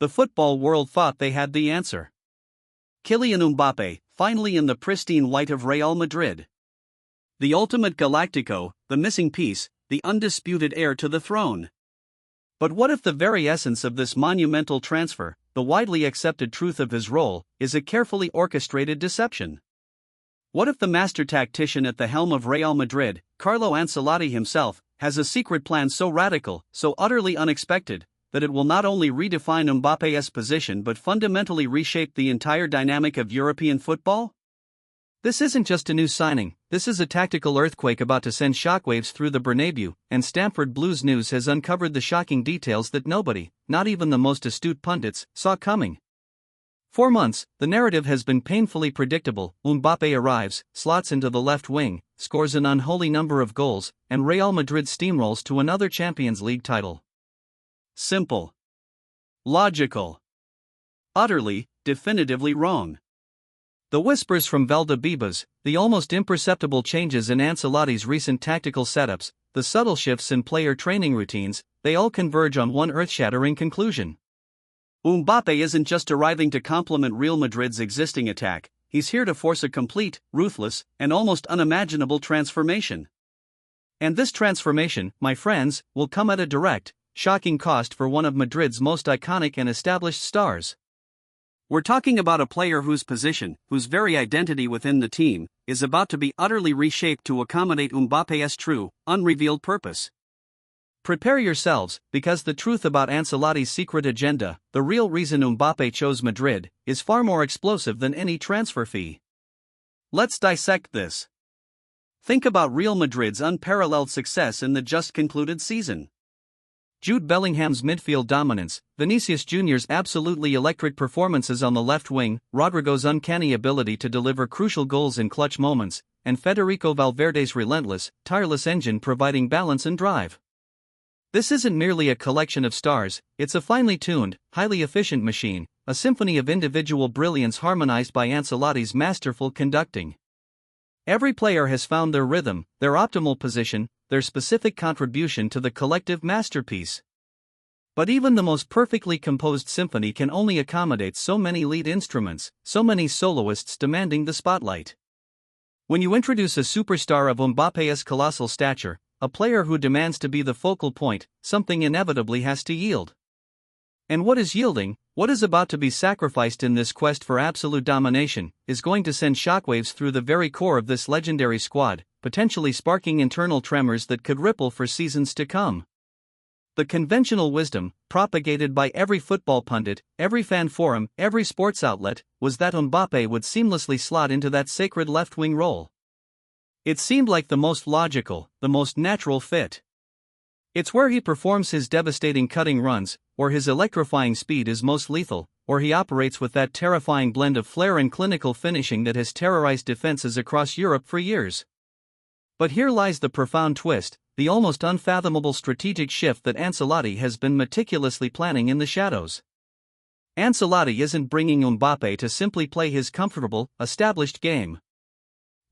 the football world thought they had the answer. Kylian Mbappé, finally in the pristine white of Real Madrid. The ultimate Galactico, the missing piece, the undisputed heir to the throne. But what if the very essence of this monumental transfer, the widely accepted truth of his role, is a carefully orchestrated deception? What if the master tactician at the helm of Real Madrid, Carlo Ancelotti himself, has a secret plan so radical, so utterly unexpected, that it will not only redefine Mbappé's position but fundamentally reshape the entire dynamic of European football? This isn't just a new signing, this is a tactical earthquake about to send shockwaves through the Bernabeu, and Stamford Blues News has uncovered the shocking details that nobody, not even the most astute pundits, saw coming. For months, the narrative has been painfully predictable. Mbappé arrives, slots into the left wing, scores an unholy number of goals, and Real Madrid steamrolls to another Champions League title. Simple. Logical. Utterly, definitively wrong. The whispers from Valdebebas, the almost imperceptible changes in Ancelotti's recent tactical setups, the subtle shifts in player training routines, they all converge on one earth-shattering conclusion. Mbappé isn't just arriving to complement Real Madrid's existing attack, he's here to force a complete, ruthless, and almost unimaginable transformation. And this transformation, my friends, will come at a direct, shocking cost for one of Madrid's most iconic and established stars. We're talking about a player whose position, whose very identity within the team, is about to be utterly reshaped to accommodate Mbappé's true, unrevealed purpose. Prepare yourselves, because the truth about Ancelotti's secret agenda, the real reason Mbappé chose Madrid, is far more explosive than any transfer fee. Let's dissect this. Think about Real Madrid's unparalleled success in the just concluded season. Jude Bellingham's midfield dominance, Vinicius Jr.'s absolutely electric performances on the left wing, Rodrygo's uncanny ability to deliver crucial goals in clutch moments, and Federico Valverde's relentless, tireless engine providing balance and drive. This isn't merely a collection of stars, it's a finely tuned, highly efficient machine, a symphony of individual brilliance harmonized by Ancelotti's masterful conducting. Every player has found their rhythm, their optimal position, their specific contribution to the collective masterpiece. But even the most perfectly composed symphony can only accommodate so many lead instruments, so many soloists demanding the spotlight. When you introduce a superstar of Mbappé's colossal stature, a player who demands to be the focal point, something inevitably has to yield. And what is yielding, what is about to be sacrificed in this quest for absolute domination, is going to send shockwaves through the very core of this legendary squad, potentially sparking internal tremors that could ripple for seasons to come. The conventional wisdom, propagated by every football pundit, every fan forum, every sports outlet, was that Mbappé would seamlessly slot into that sacred left-wing role. It seemed like the most logical, the most natural fit. It's where he performs his devastating cutting runs, or his electrifying speed is most lethal, or he operates with that terrifying blend of flair and clinical finishing that has terrorized defenses across Europe for years. But here lies the profound twist, the almost unfathomable strategic shift that Ancelotti has been meticulously planning in the shadows. Ancelotti isn't bringing Mbappé to simply play his comfortable, established game.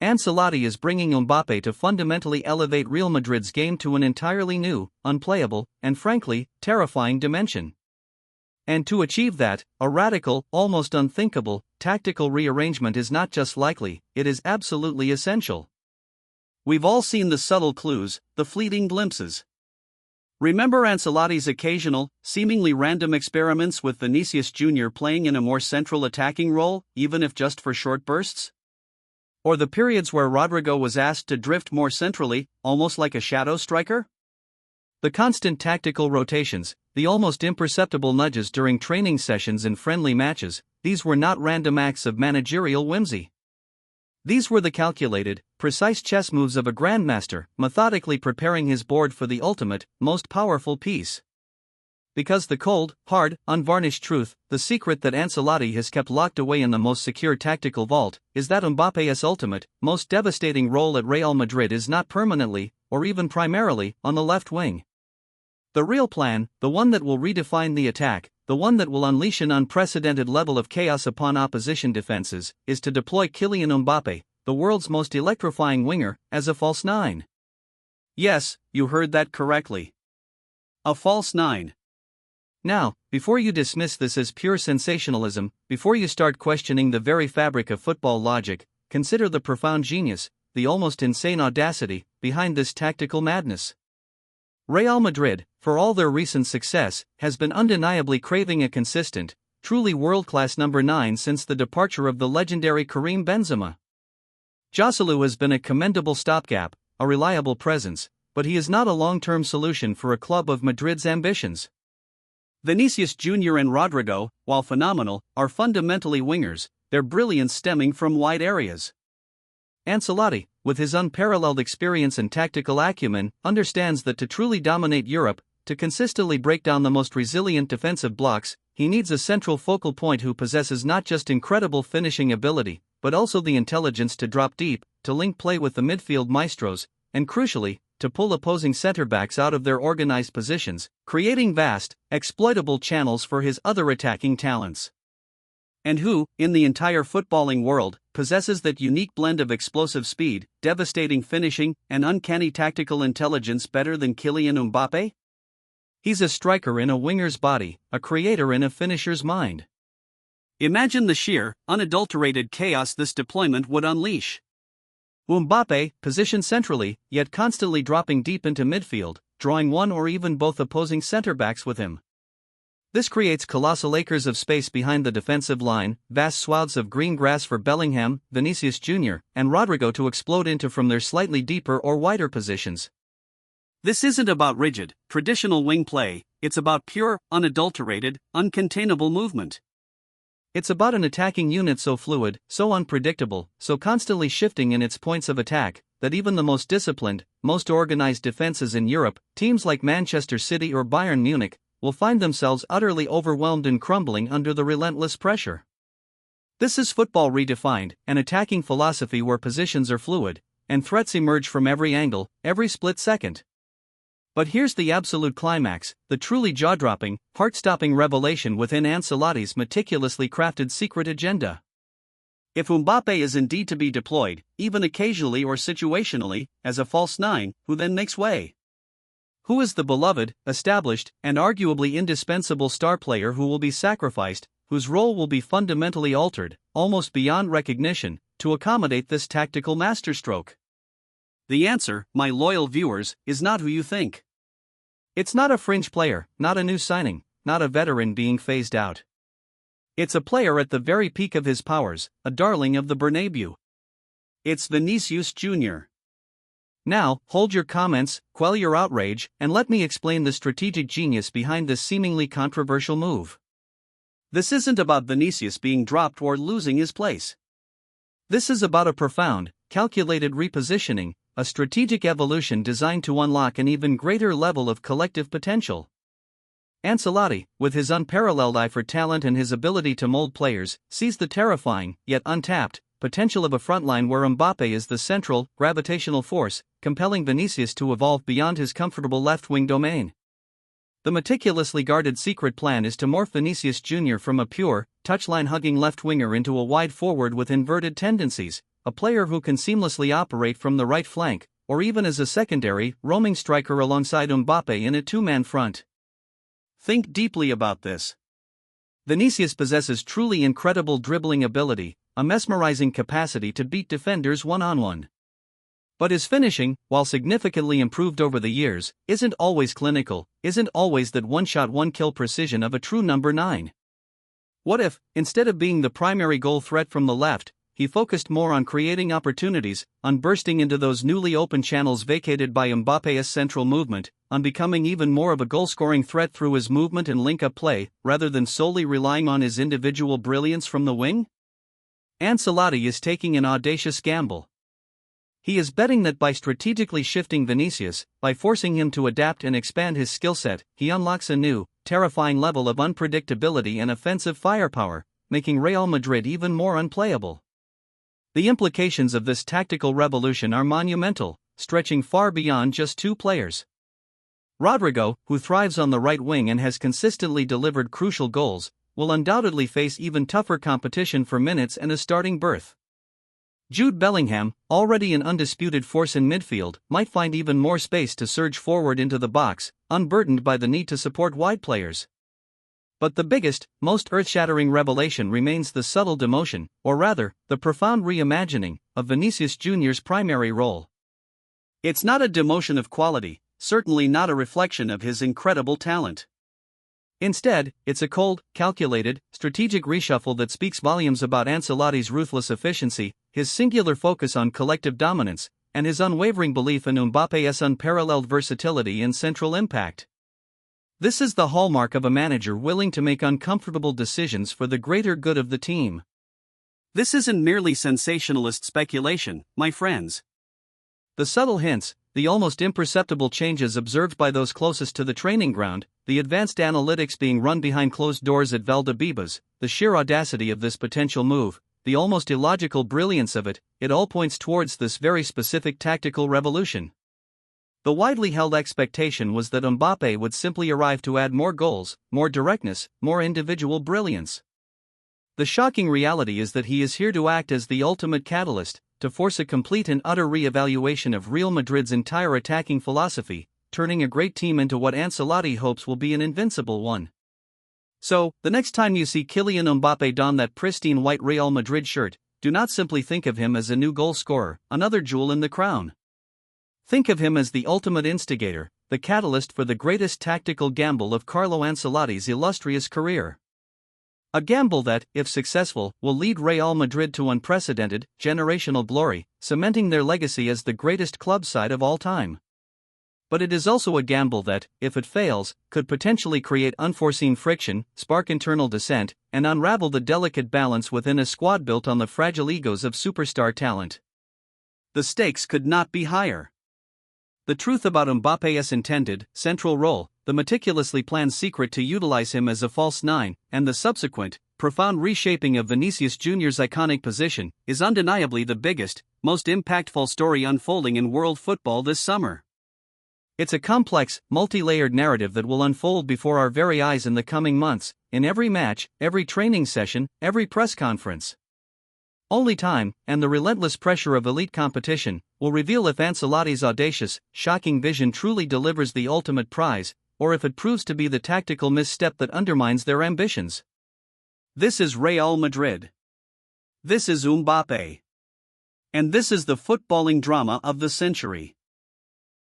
Ancelotti is bringing Mbappé to fundamentally elevate Real Madrid's game to an entirely new, unplayable, and frankly, terrifying dimension. And to achieve that, a radical, almost unthinkable, tactical rearrangement is not just likely, it is absolutely essential. We've all seen the subtle clues, the fleeting glimpses. Remember Ancelotti's occasional, seemingly random experiments with Vinicius Jr. playing in a more central attacking role, even if just for short bursts? Or the periods where Rodrygo was asked to drift more centrally, almost like a shadow striker? The constant tactical rotations, the almost imperceptible nudges during training sessions and friendly matches, these were not random acts of managerial whimsy. These were the calculated, precise chess moves of a grandmaster, methodically preparing his board for the ultimate, most powerful piece. Because the cold, hard, unvarnished truth, the secret that Ancelotti has kept locked away in the most secure tactical vault, is that Mbappé's ultimate, most devastating role at Real Madrid is not permanently, or even primarily, on the left wing. The real plan, the one that will redefine the attack, the one that will unleash an unprecedented level of chaos upon opposition defenses, is to deploy Kylian Mbappé, the world's most electrifying winger, as a false nine. Yes, you heard that correctly. A false nine. Now, before you dismiss this as pure sensationalism, before you start questioning the very fabric of football logic, consider the profound genius, the almost insane audacity, behind this tactical madness. Real Madrid, for all their recent success, has been undeniably craving a consistent, truly world-class number 9 since the departure of the legendary Karim Benzema. Joselu has been a commendable stopgap, a reliable presence, but he is not a long-term solution for a club of Madrid's ambitions. Vinicius Jr. and Rodrygo, while phenomenal, are fundamentally wingers, their brilliance stemming from wide areas. Ancelotti, with his unparalleled experience and tactical acumen, understands that to truly dominate Europe, to consistently break down the most resilient defensive blocks, he needs a central focal point who possesses not just incredible finishing ability, but also the intelligence to drop deep, to link play with the midfield maestros, and crucially, to pull opposing center-backs out of their organized positions, creating vast, exploitable channels for his other attacking talents. And who, in the entire footballing world, possesses that unique blend of explosive speed, devastating finishing, and uncanny tactical intelligence better than Kylian Mbappé? He's a striker in a winger's body, a creator in a finisher's mind. Imagine the sheer, unadulterated chaos this deployment would unleash. Mbappé, positioned centrally, yet constantly dropping deep into midfield, drawing one or even both opposing center-backs with him. This creates colossal acres of space behind the defensive line, vast swaths of green grass for Bellingham, Vinicius Jr., and Rodrygo to explode into from their slightly deeper or wider positions. This isn't about rigid, traditional wing play, it's about pure, unadulterated, uncontainable movement. It's about an attacking unit so fluid, so unpredictable, so constantly shifting in its points of attack, that even the most disciplined, most organized defenses in Europe, teams like Manchester City or Bayern Munich, will find themselves utterly overwhelmed and crumbling under the relentless pressure. This is football redefined, an attacking philosophy where positions are fluid, and threats emerge from every angle, every split second. But here's the absolute climax, the truly jaw-dropping, heart-stopping revelation within Ancelotti's meticulously crafted secret agenda. If Mbappé is indeed to be deployed, even occasionally or situationally, as a false 9, who then makes way? Who is the beloved, established, and arguably indispensable star player who will be sacrificed, whose role will be fundamentally altered, almost beyond recognition, to accommodate this tactical masterstroke? The answer, my loyal viewers, is not who you think. It's not a fringe player, not a new signing, not a veteran being phased out. It's a player at the very peak of his powers, a darling of the Bernabeu. It's Vinicius Jr. Now, hold your comments, quell your outrage, and let me explain the strategic genius behind this seemingly controversial move. This isn't about Vinicius being dropped or losing his place. This is about a profound, calculated repositioning, a strategic evolution designed to unlock an even greater level of collective potential. Ancelotti, with his unparalleled eye for talent and his ability to mold players, sees the terrifying, yet untapped, potential of a frontline where Mbappé is the central, gravitational force, compelling Vinicius to evolve beyond his comfortable left-wing domain. The meticulously guarded secret plan is to morph Vinicius Jr. from a pure, touchline-hugging left winger into a wide forward with inverted tendencies, a player who can seamlessly operate from the right flank, or even as a secondary, roaming striker alongside Mbappé in a two-man front. Think deeply about this. Vinicius possesses truly incredible dribbling ability, a mesmerizing capacity to beat defenders one-on-one. But his finishing, while significantly improved over the years, isn't always clinical, isn't always that one-shot one-kill precision of a true number 9. What if, instead of being the primary goal threat from the left, he focused more on creating opportunities, on bursting into those newly open channels vacated by Mbappé's central movement, on becoming even more of a goal-scoring threat through his movement and link-up play, rather than solely relying on his individual brilliance from the wing? Ancelotti is taking an audacious gamble. He is betting that by strategically shifting Vinicius, by forcing him to adapt and expand his skill set, he unlocks a new, terrifying level of unpredictability and offensive firepower, making Real Madrid even more unplayable. The implications of this tactical revolution are monumental, stretching far beyond just two players. Rodrygo, who thrives on the right wing and has consistently delivered crucial goals, will undoubtedly face even tougher competition for minutes and a starting berth. Jude Bellingham, already an undisputed force in midfield, might find even more space to surge forward into the box, unburdened by the need to support wide players. But the biggest, most earth-shattering revelation remains the subtle demotion, or rather, the profound reimagining, of Vinicius Jr.'s primary role. It's not a demotion of quality, certainly not a reflection of his incredible talent. Instead, it's a cold, calculated, strategic reshuffle that speaks volumes about Ancelotti's ruthless efficiency, his singular focus on collective dominance, and his unwavering belief in Mbappé's unparalleled versatility and central impact. This is the hallmark of a manager willing to make uncomfortable decisions for the greater good of the team. This isn't merely sensationalist speculation, my friends. The subtle hints, the almost imperceptible changes observed by those closest to the training ground, the advanced analytics being run behind closed doors at Valdebebas, the sheer audacity of this potential move, the almost illogical brilliance of it all points towards this very specific tactical revolution. The widely held expectation was that Mbappé would simply arrive to add more goals, more directness, more individual brilliance. The shocking reality is that he is here to act as the ultimate catalyst, to force a complete and utter re-evaluation of Real Madrid's entire attacking philosophy, turning a great team into what Ancelotti hopes will be an invincible one. So, the next time you see Kylian Mbappé don that pristine white Real Madrid shirt, do not simply think of him as a new goal scorer, another jewel in the crown. Think of him as the ultimate instigator, the catalyst for the greatest tactical gamble of Carlo Ancelotti's illustrious career. A gamble that, if successful, will lead Real Madrid to unprecedented, generational glory, cementing their legacy as the greatest club side of all time. But it is also a gamble that, if it fails, could potentially create unforeseen friction, spark internal dissent, and unravel the delicate balance within a squad built on the fragile egos of superstar talent. The stakes could not be higher. The truth about Mbappé's intended, central role, the meticulously planned secret to utilize him as a false nine, and the subsequent, profound reshaping of Vinicius Jr.'s iconic position, is undeniably the biggest, most impactful story unfolding in world football this summer. It's a complex, multi-layered narrative that will unfold before our very eyes in the coming months, in every match, every training session, every press conference. Only time, and the relentless pressure of elite competition, will reveal if Ancelotti's audacious, shocking vision truly delivers the ultimate prize, or if it proves to be the tactical misstep that undermines their ambitions. This is Real Madrid. This is Mbappé. And this is the footballing drama of the century.